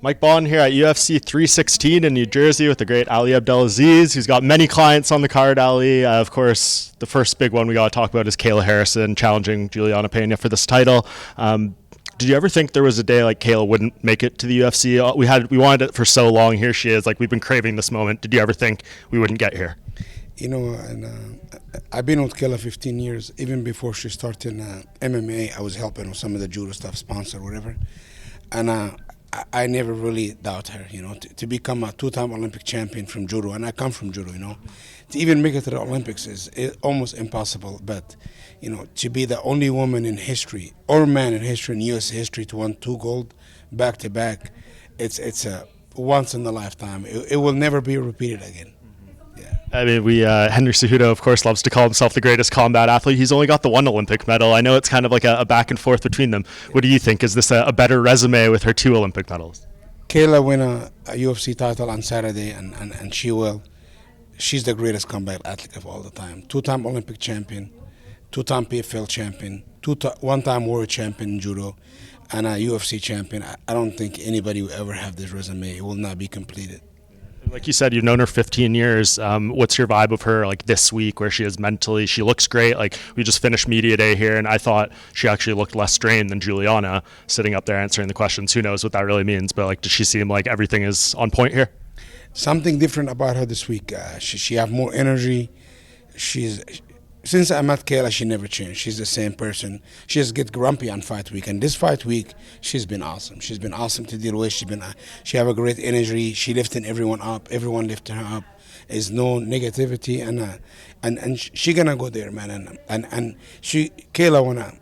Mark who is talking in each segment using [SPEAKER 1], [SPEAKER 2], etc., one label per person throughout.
[SPEAKER 1] Mike Bohn here at UFC 316 in New Jersey with the great Ali Abdelaziz, who's got many clients on the card, Ali. Of course, the first big one we got to talk about is Kayla Harrison challenging Juliana Pena for this title. Did you ever think there was a day like Kayla wouldn't make it to the UFC? We wanted it for so long. Here she is. Like, we've been craving this moment. Did you ever think we wouldn't get here?
[SPEAKER 2] You know, I've been with Kayla 15 years. Even before she started MMA, I was helping with some of the judo stuff, sponsor, whatever. And I never really doubt her, you know, to become a two-time Olympic champion from judo, and I come from judo, you know. To even make it to the Olympics is almost impossible, but, you know, to be the only woman in history, or man in history, in U.S. history, to win 2 gold back-to-back, it's a once in a lifetime. It will never be repeated again.
[SPEAKER 1] I mean, Henry Cejudo, of course, loves to call himself the greatest combat athlete. He's only got the 1 Olympic medal. I know it's kind of like a back and forth between them. What do you think? Is this a better resume with her 2 Olympic medals?
[SPEAKER 2] Kayla win a UFC title on Saturday, and she will. She's the greatest combat athlete of all the time. 2-time Olympic champion, 2-time PFL champion, 1-time world champion in judo, and a UFC champion. I don't think anybody will ever have this resume. It will not be completed.
[SPEAKER 1] Like you said, you've known her 15 years. What's your vibe of her, like, this week, where she is mentally? She looks great. Like, we just finished media day here, and I thought she actually looked less strained than Juliana, sitting up there answering the questions. Who knows what that really means? But, like, does she seem like everything is on point here?
[SPEAKER 2] Something different about her this week. She have more energy. Since I met Kayla, she never changed. She's the same person. She just get grumpy on fight week. And this fight week, she's been awesome. She's been awesome to deal with. She have a great energy. She lifting everyone up. Everyone lifting her up. There's no negativity, and she gonna go there, man. And Kayla wanna,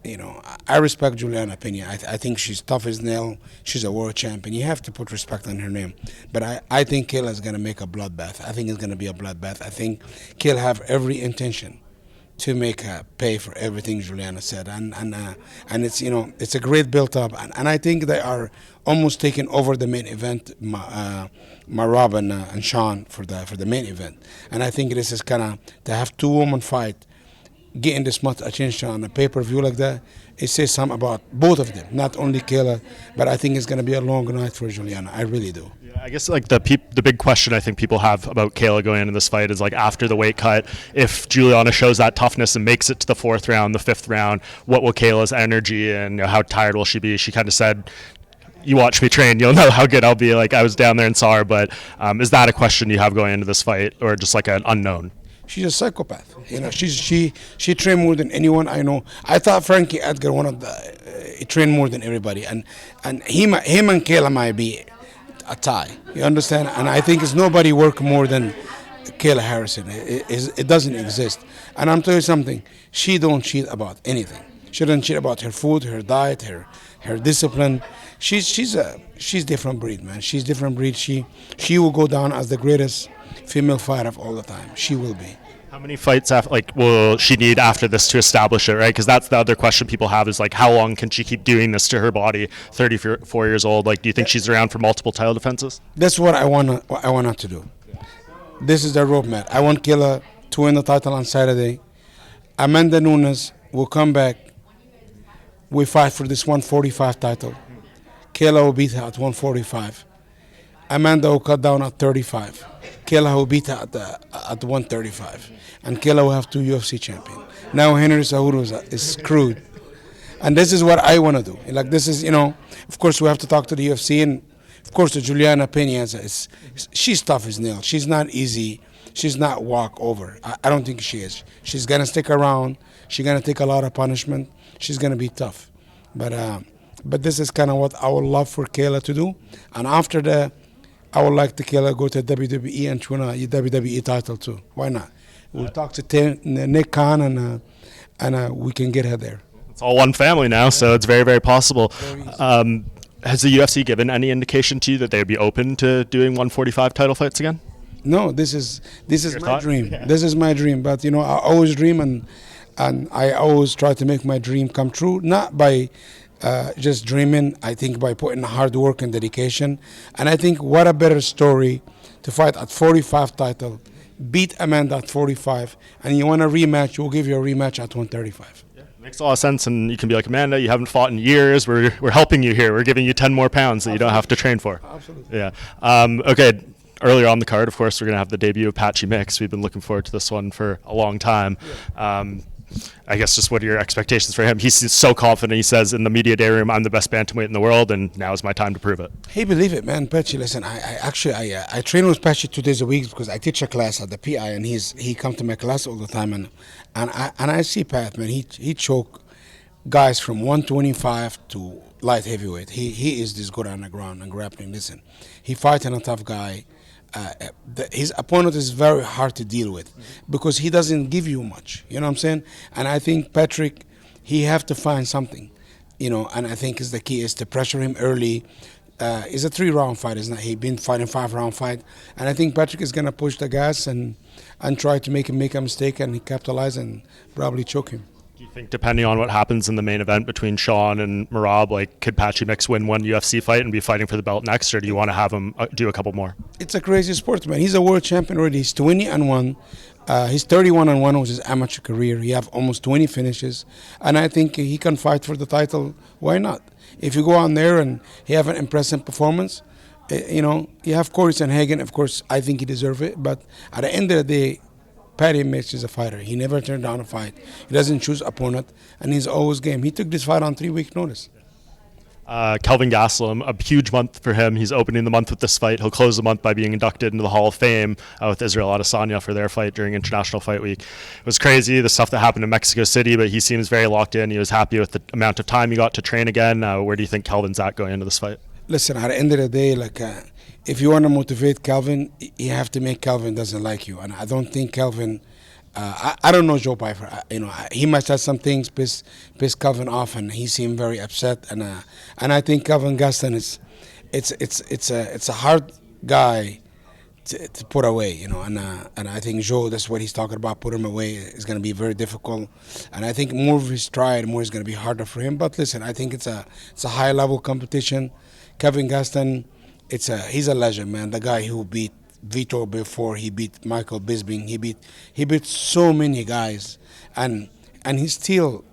[SPEAKER 2] you know, I respect Juliana Pena. I think she's tough as nail. She's a world champion. You have to put respect on her name. But I think Kayla is gonna make a bloodbath. I think it's gonna be a bloodbath. I think Kayla have every intention to make her pay for everything Juliana said, and it's, you know, it's a great build up, and I think they are almost taking over the main event, Marab and Sean for the main event, and I think this is kind of to have 2 women fight, getting this much attention on a pay-per-view like that. It says something about both of them, not only Kayla, but I think it's going to be a long night for Juliana. I really do.
[SPEAKER 1] I guess, like, the big question I think people have about Kayla going into this fight is, like, after the weight cut, if Juliana shows that toughness and makes it to the 4th round, the 5th round, what will Kayla's energy and, you know, how tired will she be? She kind of said, you watch me train, you'll know how good I'll be. Like, I was down there and saw her, but is that a question you have going into this fight, or just like an unknown?
[SPEAKER 2] She's a psychopath. You know, she trained more than anyone I know. I thought Frankie Edgar he trained more than everybody, and him and Kayla might be a tie. You understand? And I think it's nobody work more than Kayla Harrison. It doesn't exist. And I'm telling you something. She don't cheat about anything. She doesn't cheat about her food, her diet, her discipline. She's different breed, man. She's different breed. She will go down as the greatest female fighter of all the time. She will be.
[SPEAKER 1] How many fights will she need after this to establish it, right? Because that's the other question people have is, like, how long can she keep doing this to her body, 34 years old? Like, do you think she's around for multiple title defenses?
[SPEAKER 2] That's what I want her to do. This is the roadmap. I want Kayla to win the title on Saturday. Amanda Nunes will come back. We fight for this 145 title. Kayla will beat her at 145. Amanda will cut down at 35. Kayla will beat her at 135. And Kayla will have 2 UFC champions. Now Henry Cejudo is screwed. And this is what I want to do. Like, this is, you know, of course we have to talk to the UFC, and of course the Juliana Pena, she's tough as nails. She's not easy. She's not walk over. I don't think she is. She's going to stick around. She's going to take a lot of punishment. She's going to be tough. But this is kind of what I would love for Kayla to do. And after that, I would like to Kayla go to WWE and win a WWE title too. Why not? We'll talk to Nick Khan, and we can get her there.
[SPEAKER 1] It's all one family now, so it's very, very possible. Has the UFC given any indication to you that they would be open to doing 145 title fights again?
[SPEAKER 2] No, this is my dream. Yeah. This is my dream. But, you know, I always dream, and I always try to make my dream come true, not by just dreaming. I think by putting hard work and dedication. And I think what a better story to fight at 45 title, beat Amanda at 45, and you want a rematch, we'll give you a rematch at 135.
[SPEAKER 1] Makes a lot of sense, and you can be like, Amanda, you haven't fought in years. We're helping you here. We're giving you 10 more pounds that you don't have to train for.
[SPEAKER 2] Absolutely.
[SPEAKER 1] Yeah. Okay. Earlier on the card, of course, we're going to have the debut of Pachy Mix. We've been looking forward to this one for a long time. Yeah. I guess just what are your expectations for him? He's so confident. He says in the media day room, I'm the best bantamweight in the world, and now is my time to prove it.
[SPEAKER 2] Hey, believe it, man. Pachy, listen, I train with Pachy 2 days a week because I teach a class at the PI, and he comes to my class all the time. And I see Pat, man, he choke guys from 125 to light heavyweight. He is this good on the ground and grappling. Listen, he fighting a tough guy. His opponent is very hard to deal with because he doesn't give you much. You know what I'm saying? And I think Patrick, he have to find something, and I think the key is to pressure him early. It's a 3-round fight, isn't it? He's been fighting 5-round fight. And I think Patrick is going to push the gas and try to make him make a mistake and he capitalize and probably choke him.
[SPEAKER 1] Do you think, depending on what happens in the main event between Sean and Merab, could Pachy Mix win one UFC fight and be fighting for the belt next, or do you want to have him do a couple more?
[SPEAKER 2] It's a crazy sport, man. He's a world champion already. He's 20-1. He's 31-1 with his amateur career. He have almost 20 finishes, and I think he can fight for the title. Why not? If you go on there and he have an impressive performance, you have Corey Sanhagen. Of course, I think he deserves it, but at the end of the day, Pachy Mix is a fighter. He never turned down a fight. He doesn't choose opponent, and he's always game. He took this fight on 3-week notice.
[SPEAKER 1] Kelvin Gastelum, a huge month for him. He's opening the month with this fight. He'll close the month by being inducted into the Hall of Fame with Israel Adesanya for their fight during International Fight Week. It was crazy, the stuff that happened in Mexico City, but he seems very locked in. He was happy with the amount of time he got to train again. Where do you think Kelvin's at going into this fight?
[SPEAKER 2] Listen, at the end of the day, if you want to motivate Kelvin, you have to make Kelvin doesn't like you. And I don't think Kelvin, I don't know Joe Pfeiffer. He must have some things piss Kelvin off, and he seemed very upset. And I think Kelvin Gastelum it's a hard guy to put away, and I think Joe, that's what he's talking about, put him away is going to be very difficult. And I think more of his stride, more is going to be harder for him. But listen, I think it's a high level competition. Kelvin Gastelum, he's a legend, man. The guy who beat Vitor before, he beat Michael Bisping, he beat so many guys, and he's still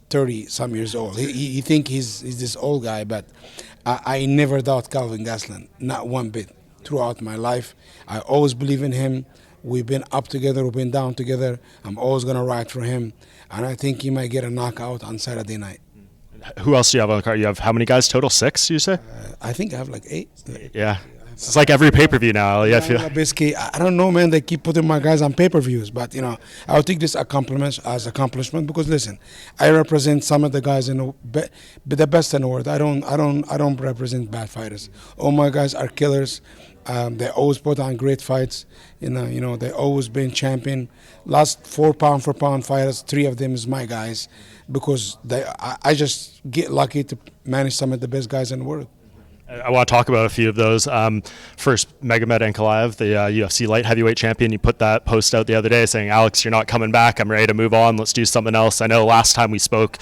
[SPEAKER 2] 30-some years old. He think he's this old guy, but I never doubt Kelvin Gastelum, not one bit. Throughout my life, I always believe in him. We've been up together, we've been down together. I'm always gonna ride for him, and I think he might get a knockout on Saturday night.
[SPEAKER 1] Who else do you have on the card? You have how many guys total? 6, you say?
[SPEAKER 2] I think I have 8.
[SPEAKER 1] Yeah. It's like every pay-per-view now. Yeah,
[SPEAKER 2] basically, I don't know, man. They keep putting my guys on pay-per-views, but I'll take this as accomplishment because listen, I represent some of the guys in the best in the world. I don't represent bad fighters. All my guys are killers. They always put on great fights. They always been champion. Last 4 pound for pound fighters, 3 of them is my guys because I just get lucky to manage some of the best guys in the world.
[SPEAKER 1] I want to talk about a few of those. First, Magomed Ankalaev, the UFC light heavyweight champion. You put that post out the other day saying, Alex, you're not coming back. I'm ready to move on. Let's do something else. I know last time we spoke,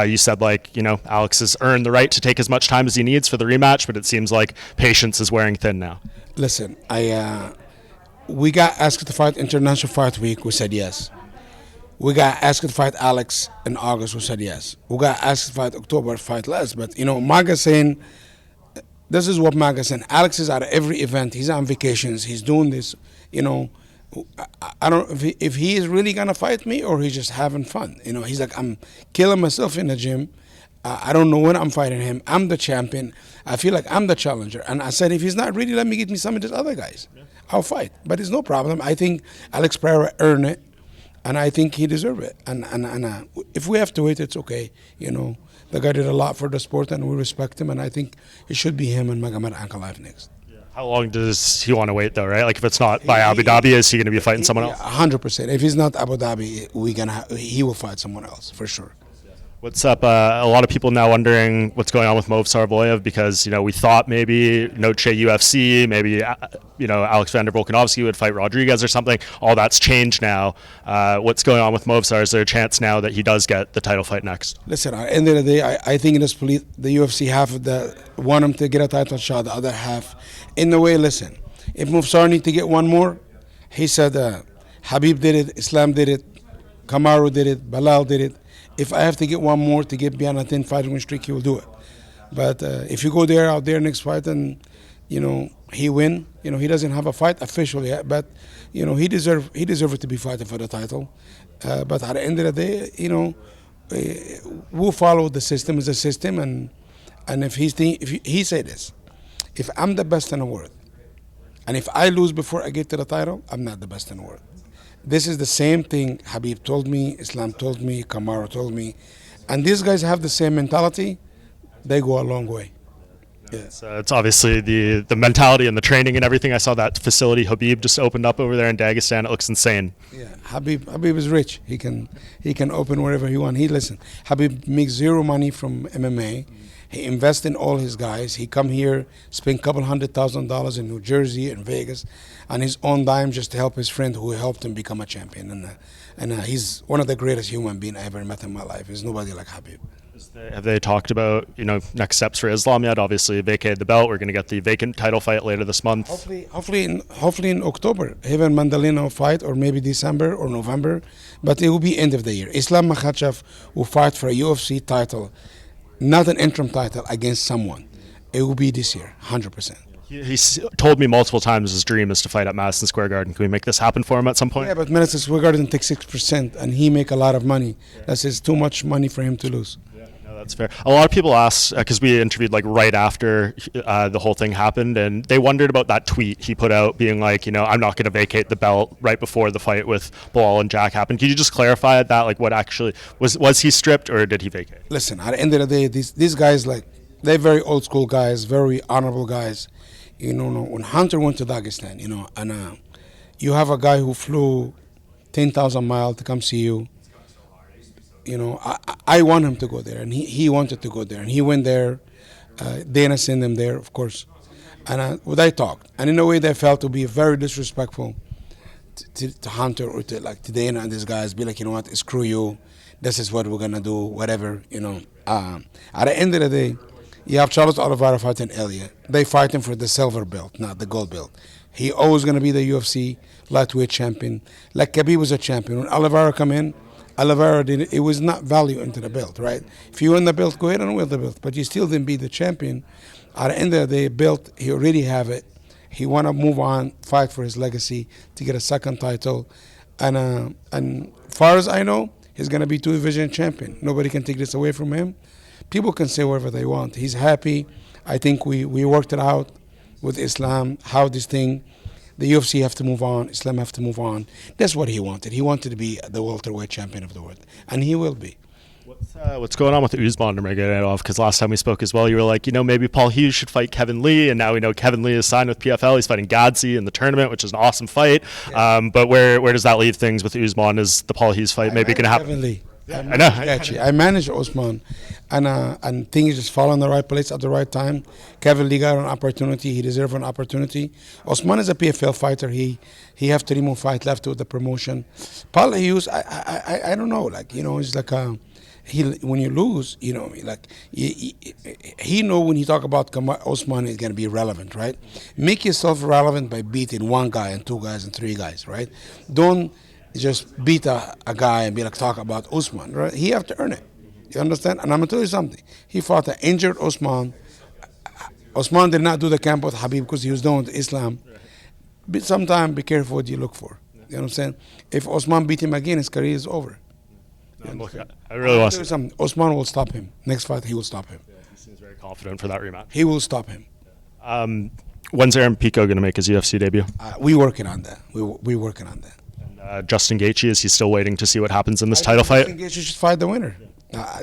[SPEAKER 1] you said, Alex has earned the right to take as much time as he needs for the rematch, but it seems like patience is wearing thin now.
[SPEAKER 2] Listen, we got asked to fight International Fight Week. We said yes. We got asked to fight Alex in August. We said yes. We got asked to fight October, fight less. But, Maga saying, this is what Maga saying. Alex is at every event. He's on vacations. He's doing this. I don't know if he is really going to fight me or he's just having fun. He's like, I'm killing myself in the gym. I don't know when I'm fighting him. I'm the champion. I feel like I'm the challenger. And I said, if he's not ready, let me get me some of these other guys. Yeah. I'll fight. But it's no problem. I think Alex Pereira earned it, and I think he deserves it. And if we have to wait, it's okay. The guy did a lot for the sport, and we respect him. And I think it should be him and Magomed Ankalaev next. Yeah.
[SPEAKER 1] How long does he want to wait, though, right? If it's not by Abu Dhabi, is he going to be fighting someone else?
[SPEAKER 2] 100%. If he's not Abu Dhabi, he will fight someone else, for sure.
[SPEAKER 1] What's up? A lot of people now wondering what's going on with Movsar Evloev because, we thought maybe Noche UFC, maybe, Alexander Volkanovski would fight Rodriguez or something. All that's changed now. What's going on with Movsar? Is there a chance now that he does get the title fight next?
[SPEAKER 2] Listen, at the end of the day, I think the UFC half want him to get a title shot, the other half. In the way, listen, if Movsar need to get one more, he said Habib did it, Islam did it, Kamaru did it, Balal did it. If I have to get one more to get beyond a 10 fight win streak, he will do it. But if you go out there next fight and, he win, he doesn't have a fight officially yet, but, he deserve it to be fighting for the title. But at the end of the day, we'll follow the system as a system. And if he said this, if I'm the best in the world, and if I lose before I get to the title, I'm not the best in the world. This is the same thing Habib told me, Islam told me, Kamaru told me. And these guys have the same mentality. They go a long way. Yeah.
[SPEAKER 1] It's obviously the mentality and the training and everything. I saw that facility Habib just opened up over there in Dagestan. It looks insane.
[SPEAKER 2] Yeah, Habib is rich. He can open wherever he wants. Habib makes zero money from MMA. He invests in all his guys. He come here, spend $200,000 in New Jersey and Vegas on his own dime just to help his friend who helped him become a champion. And he's one of the greatest human beings I ever met in my life. There's nobody like Habib.
[SPEAKER 1] Have they talked about next steps for Islam yet? Obviously, vacated the belt. We're going to get the vacant title fight later this month.
[SPEAKER 2] Hopefully in October, even Mandalino fight, or maybe December or November, but it will be end of the year. Islam Makhachev will fight for a UFC title, not an interim title, against someone. It will be this year, 100%.
[SPEAKER 1] He's told me multiple times his dream is to fight at Madison Square Garden. Can we make this happen for him at some point?
[SPEAKER 2] Yeah, but Madison Square Garden takes 6%, and he make a lot of money. That's too much money for him to lose.
[SPEAKER 1] That's fair. A lot of people ask, because we interviewed right after the whole thing happened, and they wondered about that tweet he put out being like, I'm not going to vacate the belt right before the fight with Bohn and Jack happened. Can you just clarify that? What actually was he stripped or did he vacate?
[SPEAKER 2] Listen, at the end of the day, these guys, they're very old school guys, very honorable guys. When Hunter went to Dagestan, and you have a guy who flew 10,000 miles to come see you. I want him to go there, and he wanted to go there, and he went there. Dana sent him there, of course, and they talked, and in a way they felt to be very disrespectful to Hunter or to Dana and these guys. Be like, what, screw you, this is what we're gonna do, whatever. At the end of the day, you have Charles Oliveira fighting Elia. They fighting for the silver belt, not the gold belt. He always gonna be the UFC lightweight champion, like Khabib was a champion. When Oliveira come in, Oliveira it was not value into the belt, right? If you win the belt, go ahead and win the belt, but you still didn't be the champion. At the end of the day, belt, he already have it. He want to move on, fight for his legacy to get a second title, and far as I know, he's gonna be two-division champion. Nobody can take this away from him. People can say whatever they want. He's happy. I think we worked it out with Islam, how this thing. The UFC have to move on. Islam have to move on. That's what he wanted. He wanted to be the welterweight champion of the world, and he will be.
[SPEAKER 1] What's going on with Usman Nurmagomedov? Because last time we spoke as well, you were like, maybe Paul Hughes should fight Kevin Lee, and now we know Kevin Lee is signed with PFL. He's fighting Godsey in the tournament, which is an awesome fight. Yeah. But where does that leave things with Usman? Is the Paul Hughes fight maybe going to happen?
[SPEAKER 2] Kevin Lee.
[SPEAKER 1] Yeah, I know.
[SPEAKER 2] Actually, I managed Usman, and things just fall in the right place at the right time. Kevin Lee got an opportunity. He deserved an opportunity. Usman is a PFL fighter. He have to remove fight left with the promotion. Paul Hughes, I don't know. It's like when you lose, he know when you talk about Usman is going to be relevant, right? Make yourself relevant by beating one guy and two guys and three guys, right? Don't just beat a guy and be like, talk about Usman, right? He have to earn it. You understand? And I'm going to tell you something. He fought an injured Usman. Usman did not do the camp with Habib because he was done with Islam. But sometimes be careful what you look for. You know what I'm saying? If Usman beat him again, his career is over.
[SPEAKER 1] I really want to say
[SPEAKER 2] something. Usman will stop him. Next fight, he will stop him.
[SPEAKER 1] Yeah, he seems very confident for that rematch.
[SPEAKER 2] He will stop him.
[SPEAKER 1] When's Aaron Pico going to make his UFC debut?
[SPEAKER 2] We're working on that. We're working on that.
[SPEAKER 1] Justin Gaethje, is he still waiting to see what happens in this title fight?
[SPEAKER 2] Justin Gaethje should fight the winner.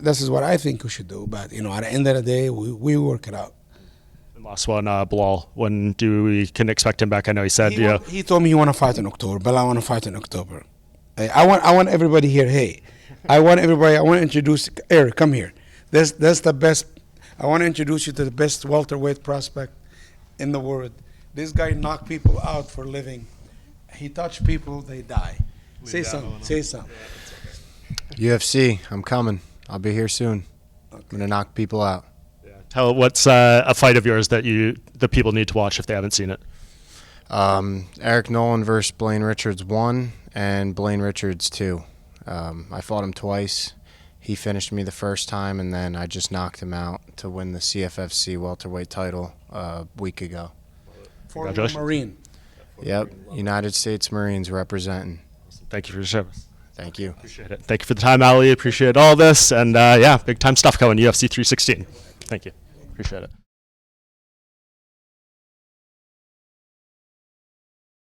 [SPEAKER 2] This is what I think we should do. But, at the end of the day, we work it out.
[SPEAKER 1] And last one, Bilal, when we can expect him back? I know he said...
[SPEAKER 2] He told me he want to fight in October. But I want to fight in October. I want everybody here. Hey, I want to introduce... Eric, come here. That's the best... I want to introduce you to the best welterweight prospect in the world. This guy knocked people out for a living. He touched people, they die. Say something.
[SPEAKER 3] UFC, I'm coming. I'll be here soon. Okay. I'm going to knock people out.
[SPEAKER 1] Yeah. Tell what's a fight of yours that the people need to watch if they haven't seen it.
[SPEAKER 3] Eric Nolan versus Blaine Richards 1 and Blaine Richards 2. I fought him twice. He finished me the first time, and then I just knocked him out to win the CFFC welterweight title a week ago.
[SPEAKER 2] Former
[SPEAKER 1] Congratulations.
[SPEAKER 2] Marine.
[SPEAKER 3] Yep, United States Marines representing.
[SPEAKER 1] Thank you for your service.
[SPEAKER 3] Thank you.
[SPEAKER 1] Appreciate it. Thank you for the time, Ali. Appreciate all this. And yeah, big time stuff coming, UFC 316. Thank you. Appreciate it.